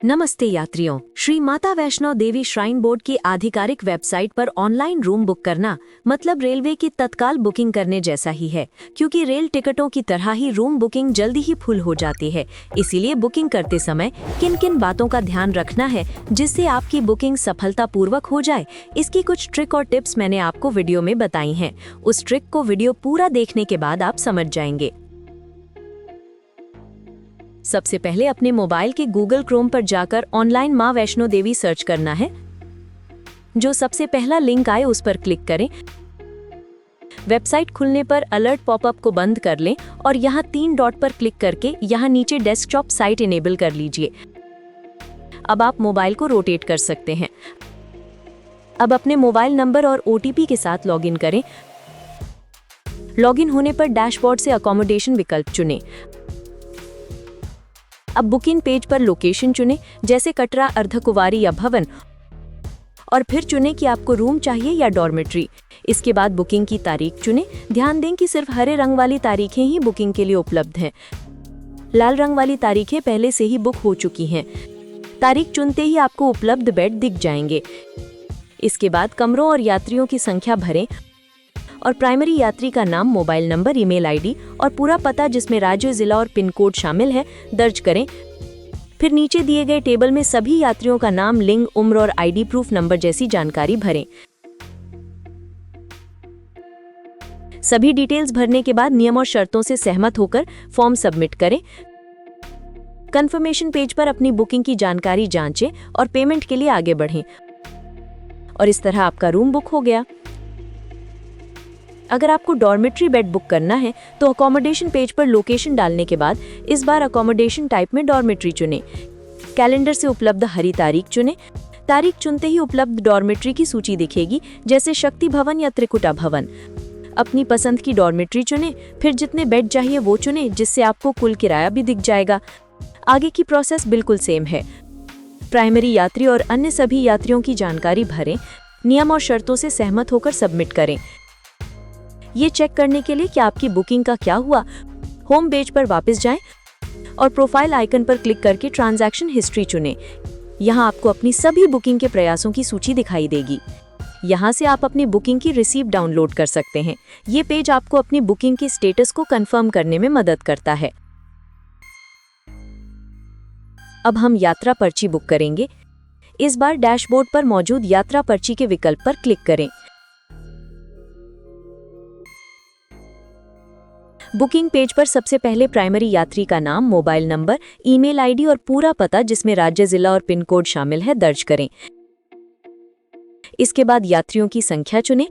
नमस्ते यात्रियों। Shri Mata Vaishno Devi shrine board की आधिकारिक वेबसाइट पर ऑनलाइन रूम बुक करना मतलब रेलवे की तत्काल बुकिंग करने जैसा ही है, क्योंकि रेल टिकटों की तरह ही रूम बुकिंग जल्दी ही फुल हो जाती है। इसीलिए बुकिंग करते समय किन किन बातों का ध्यान रखना है जिससे आपकी बुकिंग सफलतापूर्वक हो जाए, इसकी कुछ ट्रिक और टिप्स मैंने आपको वीडियो में बताई हैं। उस ट्रिक को वीडियो पूरा देखने के बाद आप समझ जाएंगे। सबसे पहले अपने मोबाइल के गूगल क्रोम पर जाकर ऑनलाइन मां वैष्णो देवी सर्च करना है। जो सबसे पहला लिंक आए उस पर क्लिक करें। वेबसाइट खुलने पर अलर्ट पॉपअप को बंद कर लें और यहाँ 3 डॉट पर क्लिक करके यहाँ नीचे डेस्कटॉप साइट इनेबल कर लीजिए। अब आप मोबाइल को रोटेट कर सकते हैं। अब अपने मोबाइल नंबर और OTP के साथ लॉगिन करें। लॉगिन होने पर डैशबोर्ड से अकोमोडेशन विकल्प चुनें। अब बुकिंग पेज पर लोकेशन चुनें, जैसे कटरा, अर्धकुंवारी या भवन, और फिर चुनें कि आपको रूम चाहिए या डॉर्मेट्री। इसके बाद बुकिंग की तारीख चुनें। ध्यान दें कि सिर्फ हरे रंग वाली तारीखें ही बुकिंग के लिए उपलब्ध हैं। लाल रंग वाली तारीखें पहले से ही बुक हो चुकी हैं। तारीख चुनते ही आपको उपलब्ध बेड दिख जाएंगे। इसके बाद कमरों और यात्रियों की संख्या भरें और प्राइमरी यात्री का नाम, मोबाइल नंबर, ईमेल आईडी और पूरा पता जिसमें राज्य, जिला और पिन कोड शामिल है दर्ज करें। फिर नीचे दिए गए टेबल में सभी यात्रियों का नाम, लिंग, उम्र और ID प्रूफ नंबर जैसी जानकारी भरें। सभी डिटेल्स भरने के बाद नियम और शर्तों से सहमत होकर फॉर्म सबमिट करें। कंफर्मेशन पेज पर अपनी बुकिंग की जानकारी जांचें और पेमेंट के लिए आगे बढ़ें। और इस तरह आपका रूम बुक हो गया। अगर आपको डॉर्मेट्री बेड बुक करना है तो अकोमोडेशन पेज पर लोकेशन डालने के बाद इस बार अकोमोडेशन टाइप में डॉर्मेट्री चुनें। कैलेंडर से उपलब्ध हरी तारीख चुनें। तारीख चुनते ही उपलब्ध डॉर्मेट्री की सूची दिखेगी, जैसे शक्ति भवन या त्रिकुटा भवन। अपनी पसंद की डॉर्मेट्री चुनें, फिर जितने बेड चाहिए वो चुनें, जिससे आपको कुल किराया भी दिख जाएगा। आगे की प्रोसेस बिल्कुल सेम है। प्राइमरी यात्री और अन्य सभी यात्रियों की जानकारी भरें। नियम और शर्तों से सहमत होकर सबमिट करें। ये चेक करने के लिए कि आपकी बुकिंग का क्या हुआ, होम पेज पर वापस जाएं और प्रोफाइल आइकन पर क्लिक करके ट्रांजैक्शन हिस्ट्री चुनें। यहाँ आपको अपनी सभी बुकिंग के प्रयासों की सूची दिखाई देगी। यहाँ से आप अपनी बुकिंग की रिसीप्ट डाउनलोड कर सकते हैं। ये पेज आपको अपनी बुकिंग के स्टेटस को कंफर्म करने में मदद करता है। अब हम यात्रा पर्ची बुक करेंगे। इस बार डैशबोर्ड पर मौजूद यात्रा पर्ची के विकल्प पर क्लिक करें। बुकिंग पेज पर सबसे पहले प्राइमरी यात्री का नाम, मोबाइल नंबर, ईमेल आईडी और पूरा पता जिसमें राज्य, जिला और पिन कोड शामिल है दर्ज करें। इसके बाद यात्रियों की संख्या चुनें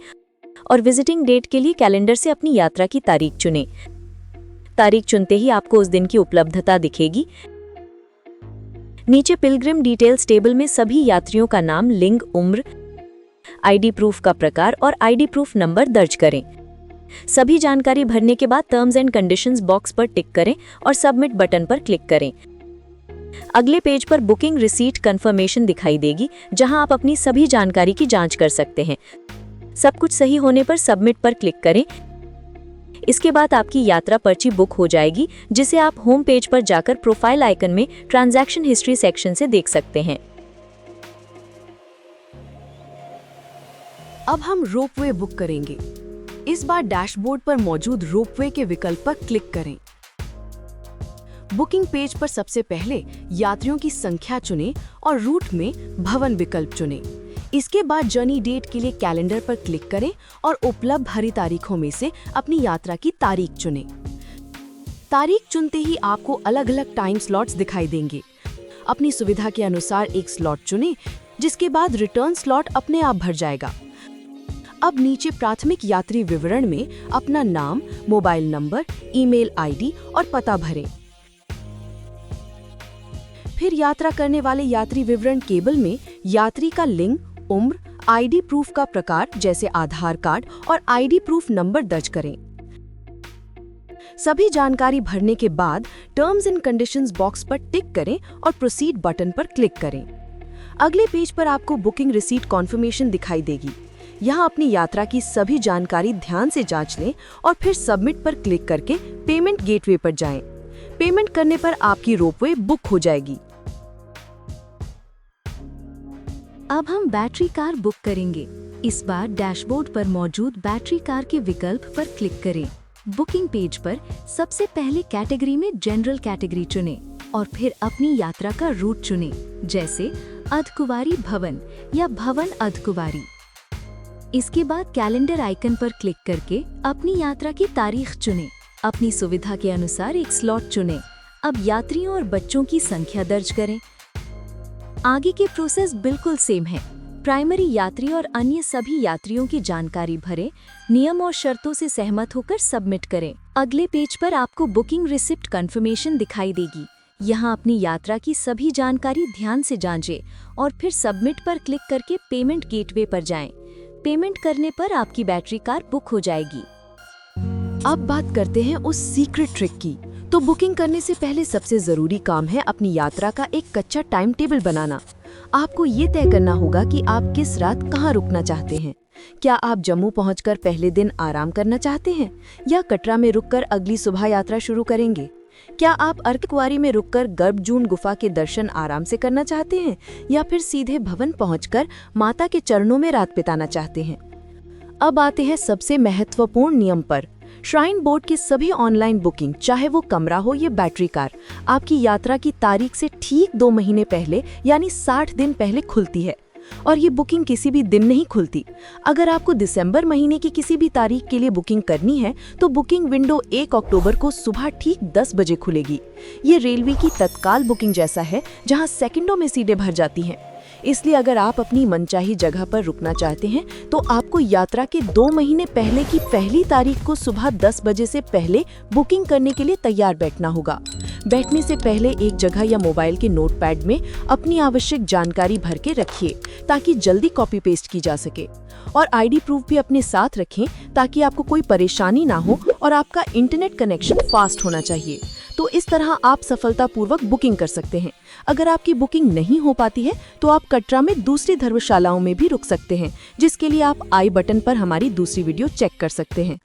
और विजिटिंग डेट के लिए कैलेंडर से अपनी यात्रा की तारीख चुनें। तारीख चुनते ही आपको उस दिन की उपलब्धता दिखेगी। नीचे पिलग्रिम डिटेल्स टेबल में सभी यात्रियों का नाम, लिंग, उम्र, ID प्रूफ का प्रकार और ID प्रूफ नंबर दर्ज करें। सभी जानकारी भरने के बाद टर्म्स एंड कंडीशंस बॉक्स पर टिक करें और सबमिट बटन पर क्लिक करें। अगले पेज पर बुकिंग रिसीट कंफर्मेशन दिखाई देगी, जहां आप अपनी सभी जानकारी की जांच कर सकते हैं। सब कुछ सही होने पर सबमिट पर क्लिक करें। इसके बाद आपकी यात्रा पर्ची बुक हो जाएगी, जिसे आप होम पेज पर जाकर प्रोफाइल आइकन में ट्रांजैक्शन हिस्ट्री सेक्शन से देख सकते हैं। अब हम रोपवे बुक करेंगे। इस बार डैशबोर्ड पर मौजूद रोपवे के विकल्प पर क्लिक करें। बुकिंग पेज पर सबसे पहले यात्रियों की संख्या चुनें और रूट में भवन विकल्प चुनें। इसके बाद जर्नी डेट के लिए कैलेंडर पर क्लिक करें और उपलब्ध हरी तारीखों में से अपनी यात्रा की तारीख चुनें। तारीख चुनते ही आपको अलग अलग टाइम स्लॉट्स दिखाई देंगे। अपनी सुविधा के अनुसार एक स्लॉट चुनें, जिसके बाद रिटर्न स्लॉट अपने आप भर जाएगा। अब नीचे प्राथमिक यात्री विवरण में अपना नाम, मोबाइल नंबर, ईमेल आईडी और पता भरें। फिर यात्रा करने वाले यात्री विवरण केबल में यात्री का लिंग, उम्र, ID प्रूफ का प्रकार जैसे आधार कार्ड और ID प्रूफ नंबर दर्ज करें। सभी जानकारी भरने के बाद टर्म्स एंड कंडीशंस बॉक्स पर टिक करें और प्रोसीड बटन पर क्लिक करें। अगले पेज पर आपको बुकिंग रिसीट कॉन्फर्मेशन दिखाई देगी। यहाँ अपनी यात्रा की सभी जानकारी ध्यान से जांच लें और फिर सबमिट पर क्लिक करके पेमेंट गेटवे पर जाएं। पेमेंट करने पर आपकी रोपवे बुक हो जाएगी। अब हम बैटरी कार बुक करेंगे। इस बार डैशबोर्ड पर मौजूद बैटरी कार के विकल्प पर क्लिक करें। बुकिंग पेज पर सबसे पहले कैटेगरी में जनरल कैटेगरी चुनें और फिर अपनी यात्रा का रूट चुनें, जैसे अर्धकुंवारी भवन या भवन अर्धकुंवारी। इसके बाद कैलेंडर आइकन पर क्लिक करके अपनी यात्रा की तारीख चुनें। अपनी सुविधा के अनुसार एक स्लॉट चुनें। अब यात्रियों और बच्चों की संख्या दर्ज करें। आगे की प्रोसेस बिल्कुल सेम है। प्राइमरी यात्री और अन्य सभी यात्रियों की जानकारी भरें, नियम और शर्तों से सहमत होकर सबमिट करें। अगले पेज पर आपको बुकिंग रिसिप्ट कंफर्मेशन दिखाई देगी। यहाँ अपनी यात्रा की सभी जानकारी ध्यान से जांचें और फिर सबमिट पर क्लिक करके पेमेंट गेटवे पर जाएं। पेमेंट करने पर आपकी बैटरी कार बुक हो जाएगी। अब बात करते हैं उस सीक्रेट ट्रिक की। तो बुकिंग करने से पहले सबसे जरूरी काम है अपनी यात्रा का एक कच्चा टाइम टेबल बनाना। आपको ये तय करना होगा कि आप किस रात कहाँ रुकना चाहते हैं। क्या आप जम्मू पहुंचकर पहले दिन आराम करना चाहते हैं या कटरा में रुककर अगली सुबह यात्रा शुरू करेंगे? क्या आप अर्धकुंवारी में रुककर गर्भजून गुफा के दर्शन आराम से करना चाहते हैं या फिर सीधे भवन पहुंचकर माता के चरणों में रात बिताना चाहते हैं? अब आते हैं सबसे महत्वपूर्ण नियम पर। श्राइन बोर्ड की सभी ऑनलाइन बुकिंग, चाहे वो कमरा हो या बैटरी कार, आपकी यात्रा की तारीख से ठीक 2 महीने पहले यानी 60 दिन पहले खुलती है और ये बुकिंग किसी भी दिन नहीं खुलती। अगर आपको दिसंबर महीने की किसी भी तारीख के लिए बुकिंग करनी है तो बुकिंग विंडो 1 अक्टूबर को सुबह ठीक 10 बजे खुलेगी। ये रेलवे की तत्काल बुकिंग जैसा है, जहां सेकंडों में सीटें भर जाती हैं। इसलिए अगर आप अपनी मनचाही जगह पर रुकना चाहते हैं तो आपको यात्रा के 2 महीने पहले की पहली तारीख को सुबह 10 बजे से पहले बुकिंग करने के लिए तैयार बैठना होगा। बैठने से पहले एक जगह या मोबाइल के नोटपैड में अपनी आवश्यक जानकारी भर के रखिए ताकि जल्दी कॉपी पेस्ट की जा सके। और आईडी प्रूफ भी अपने साथ रखें ताकि आपको कोई परेशानी ना हो और आपका इंटरनेट कनेक्शन फास्ट होना चाहिए। तो इस तरह आप सफलतापूर्वक बुकिंग कर सकते हैं। अगर आपकी बुकिंग नहीं हो पाती है तो आप कटरा में दूसरी धर्मशालाओं में भी रुक सकते हैं, जिसके लिए आप आई बटन पर हमारी दूसरी वीडियो चेक कर सकते हैं।